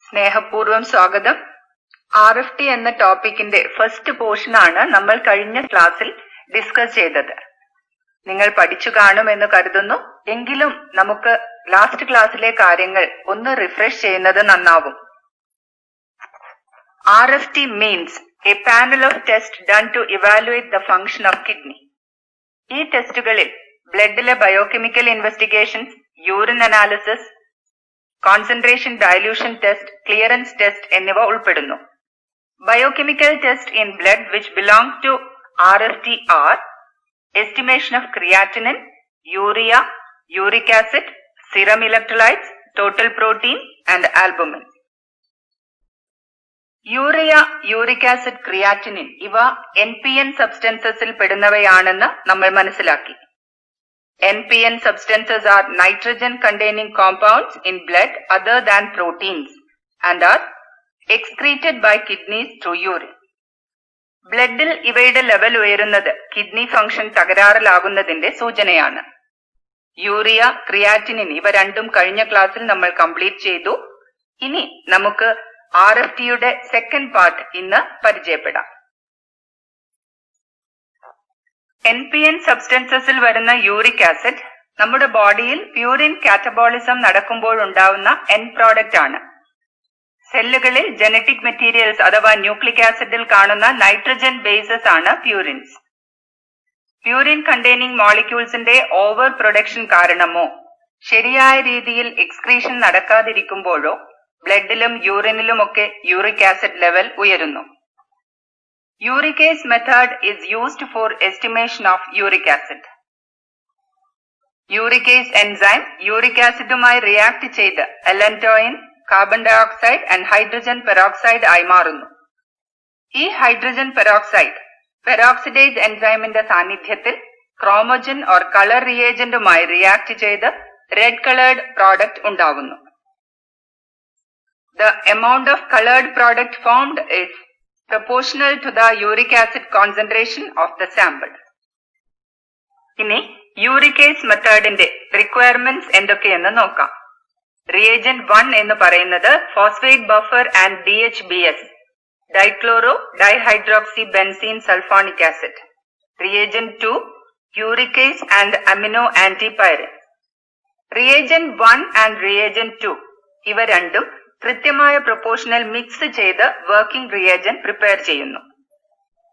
സ്നേഹപൂർവ്വം സ്വാഗതം. RFT എന്ന ടോപ്പിക്കിന്റെ ഫസ്റ്റ് പോർഷനാണ് നമ്മൾ കഴിഞ്ഞ ക്ലാസ്സിൽ ഡിസ്കസ് ചെയ്തത്. നിങ്ങൾ പഠിച്ചു കാണുമെന്ന് കരുതുന്നു. എങ്കിലും നമുക്ക് ലാസ്റ്റ് ക്ലാസ്സിലെ കാര്യങ്ങൾ ഒന്ന് റിഫ്രഷ് ചെയ്യുന്നത് നന്നാവും. RFT means a panel of tests done to evaluate the function of kidney. ഈ ടെസ്റ്റുകളിൽ ബ്ലഡിലെ biochemical investigations, urine analysis, concentration dilution test, clearance test എന്നിവ ഉൾപ്പെടുന്നു. Biochemical test in blood which belong to RFT are estimation of creatinine, urea, uric acid, serum electrolytes, total protein and albumin. Urea, uric acid, creatinine ഇവ NPN സബ്സ്റ്റൻസസിൽ പെടുന്നവയാണെന്ന് നമ്മൾ മനസ്സിലാക്കി. NPN substances are nitrogen containing compounds in blood other than proteins and are excreted by kidneys through urine. ബ്ലഡിൽ ഇവയുടെ level ഉയരുന്നത് kidney function തകരാറിലാകുന്നതിന്റെ സൂചനയാണ്. Urea, creatinine ഇവ രണ്ടും കഴിഞ്ഞ ക്ലാസ്സിൽ നമ്മൾ കംപ്ലീറ്റ് ചെയ്തു. ഇനി നമുക്ക് RFTയുടെ സെക്കൻഡ് പാർട്ട് ഇന്ന് പരിചയപ്പെടാം. NPN സബ്സ്റ്റൻസസിൽ വരുന്ന യൂറിക് ആസിഡ് നമ്മുടെ ബോഡിയിൽ പ്യൂരിൻ കാറ്റബോളിസം നടക്കുമ്പോഴുണ്ടാവുന്ന എൻഡ് പ്രോഡക്റ്റ് ആണ്. സെല്ലുകളിൽ ജനറ്റിക് മെറ്റീരിയൽസ് അഥവാ ന്യൂക്ലിക് ആസിഡിൽ കാണുന്ന നൈട്രജൻ ബേസസ് ആണ് പ്യൂരിൻസ്. പ്യൂരിൻ കണ്ടെയ്നിങ് മോളിക്യൂൾസിന്റെ ഓവർ പ്രൊഡക്ഷൻ കാരണമോ ശരിയായ രീതിയിൽ എക്സ്ക്രീഷൻ നടക്കാതിരിക്കുമ്പോഴോ ബ്ലഡിലും യൂറിനിലുമൊക്കെ യൂറിക് ആസിഡ് ലെവൽ ഉയരുന്നു. Uricase method is used for estimation of uric acid. Uricase enzyme uric ആസിഡുമായി റിയാക്ട് ചെയ്ത് allantoin, carbon dioxide and hydrogen peroxide ആയി മാറുന്നു. ഈ ഹൈഡ്രജൻ പെറോക്സൈഡ് പെറോക്സിഡേസ് എൻസൈമിന്റെ സാന്നിധ്യത്തിൽ ക്രോമോജൻ ഓർ കളർ റിയേജന്റുമായി റിയാക്ട് ചെയ്ത് റെഡ് കളേർഡ് പ്രോഡക്റ്റ് ഉണ്ടാവുന്നു. The amount of colored product formed is proportional to the uric acid concentration of the sample. ഇനി യൂറിക്കേസ് മെത്തേഡിന്റെ requirements എന്തൊക്കെയെന്ന് നോക്കാം. റിയേജന്റ് 1 എന്ന് പറയുന്നത് phosphate buffer and DHBS, dichloro dihydroxy benzene sulfonic acid. Reagent 2 uricase and amino antipyrine. Reagent 1 and reagent 2 ഇവ രണ്ടും കൃത്യമായ പ്രൊപ്പോർഷനിൽ mix ചെയ്ത് working reagent prepare ചെയ്യുന്നു.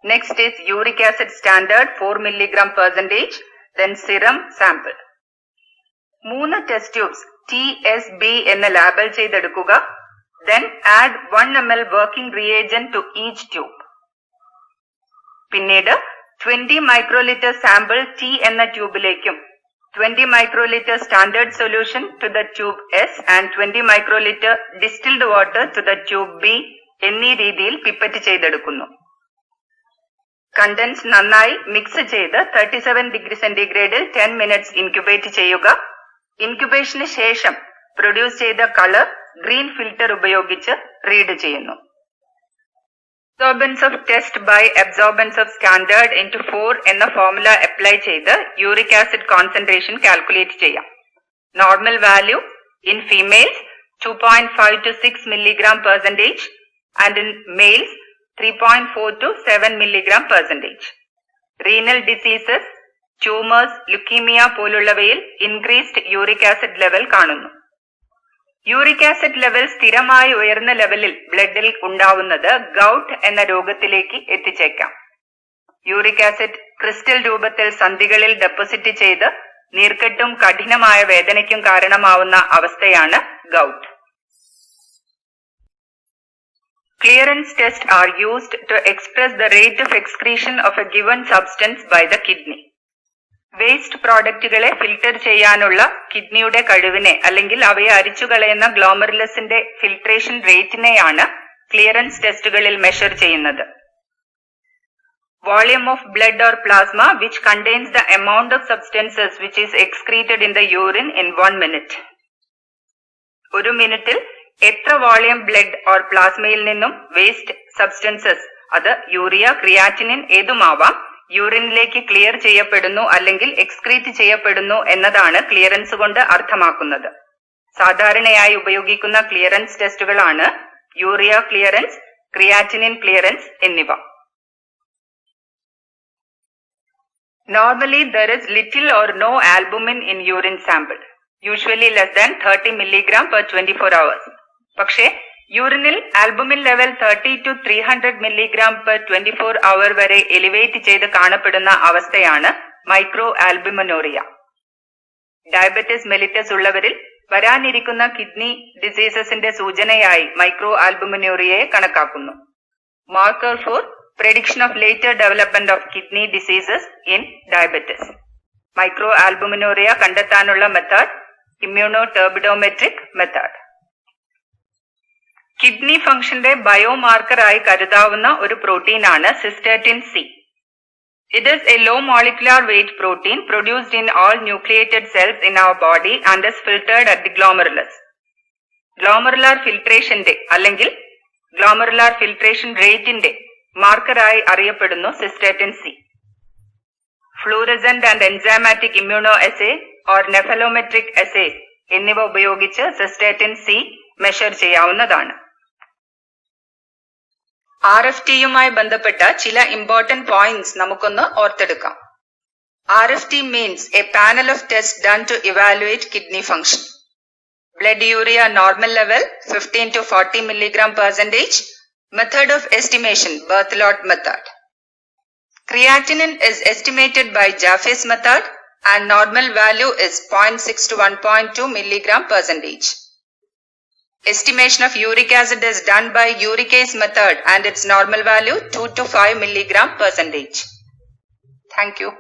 Next is uric acid standard 4 mg/%, then serum sample. 3 test tubes TSB എന്ന് label ചെയ്തെടുക്കുക. Then add 1 ml working reagent to each tube. പിന്നീട് 20 microliter sample T എന്ന ട്യൂബിലേക്കും 20 microliter standard solution to the tube S and 20 microliter distilled water to the tube B എന്നീ രീതിയിൽ pipette ചെയ്തെടുക്കുന്നു. Contents നന്നായി mix ചെയ്ത് 37°C 10 minutes incubate ചെയ്യുക. ഇൻക്യുബേഷന് ശേഷം produce ചെയ്ത colour green filter ഉപയോഗിച്ച് റീഡ് ചെയ്യുന്നു. Absorbance of test by absorbance of standard into 4 എന്ന ഫോർമുല അപ്ലൈ ചെയ്ത് യൂറിക് ആസിഡ് കോൺസെൻട്രേഷൻ കാൽക്കുലേറ്റ് ചെയ്യാം. Normal value in females 2.5 to 6 mg/% and in males 3.4 to 7 mg/%. Renal diseases, tumours, leukaemia പോലുള്ളവയിൽ increased uric acid level കാണുന്നു. Uric acid level സ്ഥിരമായി ഉയർന്ന ലെവലിൽ ബ്ലഡിൽ ഉണ്ടാവുന്നത് ഗൗട്ട് എന്ന രോഗത്തിലേക്ക് എത്തിച്ചേക്കാം. യൂറിക് ആസിഡ് ക്രിസ്റ്റൽ രൂപത്തിൽ സന്ധികളിൽ ഡെപ്പോസിറ്റ് ചെയ്ത് നീർക്കെട്ടും കഠിനമായ വേദനയ്ക്കും കാരണമാവുന്ന അവസ്ഥയാണ് gout. Clearance test are used to express the rate of excretion of a given substance by the kidney. Waste പ്രോഡക്റ്റുകളെ ഫിൽട്ടർ ചെയ്യാനുള്ള കിഡ്നിയുടെ കഴിവിനെ അല്ലെങ്കിൽ അവയെ അരിച്ചുകളയുന്ന ഗ്ലോമറുലസിന്റെ ഫിൽട്രേഷൻ റേറ്റിനെയാണ് ക്ലിയറൻസ് ടെസ്റ്റുകളിൽ മെഷർ ചെയ്യുന്നത്. Volume of blood or plasma which contains the amount of substances which is excreted in the urine in 1 minute. 1 മിനിറ്റിൽ എത്ര വോളിയം ബ്ലഡ് ഓർ പ്ലാസ്മയിൽ നിന്നും വേസ്റ്റ് സബ്സ്റ്റൻസസ്, അത് യൂറിയ, ക്രിയാറ്റിനിൻ ഏതുമാവാം, യൂറിനിലേക്ക് ക്ലിയർ ചെയ്യപ്പെടുന്നു അല്ലെങ്കിൽ എക്സ്ക്രീറ്റ് ചെയ്യപ്പെടുന്നു എന്നതാണ് ക്ലിയറൻസ് കൊണ്ട് അർത്ഥമാക്കുന്നത്. സാധാരണയായി ഉപയോഗിക്കുന്ന ക്ലിയറൻസ് ടെസ്റ്റുകളാണ് യൂറിയ ക്ലിയറൻസ്, ക്രിയാറ്റിനിൻ ക്ലിയറൻസ് എന്നിവ. Normally, there is little or no albumin in urine sample, usually less than 30 mg per 24 hours. പക്ഷേ യൂറിനിൽ albumin level 30 to 300 mg per 24 hour വരെ എലിവേറ്റ് ചെയ്ത് കാണപ്പെടുന്ന അവസ്ഥയാണ് മൈക്രോ ആൽബുമിനൂറിയ. ഡയബറ്റിസ് മെലിറ്റസ് ഉള്ളവരിൽ വരാനിരിക്കുന്ന kidney ഡിസീസസിന്റെ സൂചനയായി മൈക്രോ ആൽബുമിനൂറിയയെ കണക്കാക്കുന്നു. Marker for prediction of later development of kidney diseases in diabetes. Microalbuminuria കണ്ടെത്താനുള്ള മെത്തേഡ് ഇമ്മ്യൂണോടെർബിഡോമെട്രിക് മെത്തേഡ്. കിഡ്നി ഫംഗ്ഷന്റെ ബയോമാർക്കറായി കരുതാവുന്ന ഒരു പ്രോട്ടീനാണ് cystatin C. It is a low molecular weight protein produced in all nucleated cells in our body and is filtered at the glomerulus. Glomerular ഫിൽട്രേഷന്റെ അല്ലെങ്കിൽ glomerular filtration റേറ്റിന്റെ മാർക്കറായി അറിയപ്പെടുന്നു cystatin C. Fluorescent and enzymatic immuno assay or nephelometric assay എന്നിവ ഉപയോഗിച്ച് സിസ്റ്റേറ്റിൻ C measure ചെയ്യാവുന്നതാണ്. RFT-യുമായി ബന്ധപ്പെട്ട ചില ഇമ്പോർട്ടന്റ് പോയിന്റ്സ് നമുക്കൊന്ന് ഓർത്തെടുക്കാം. RFT means a panel of tests done to evaluate kidney function. Blood urea normal level 15 to 40 mg%. Method of estimation, Berthelot method. Creatinine is estimated by Jaffe's method and normal value is 0.6 to 1.2 mg%. Estimation of uric acid is done by uricase method and its normal value 2 to 5 mg%. Thank you.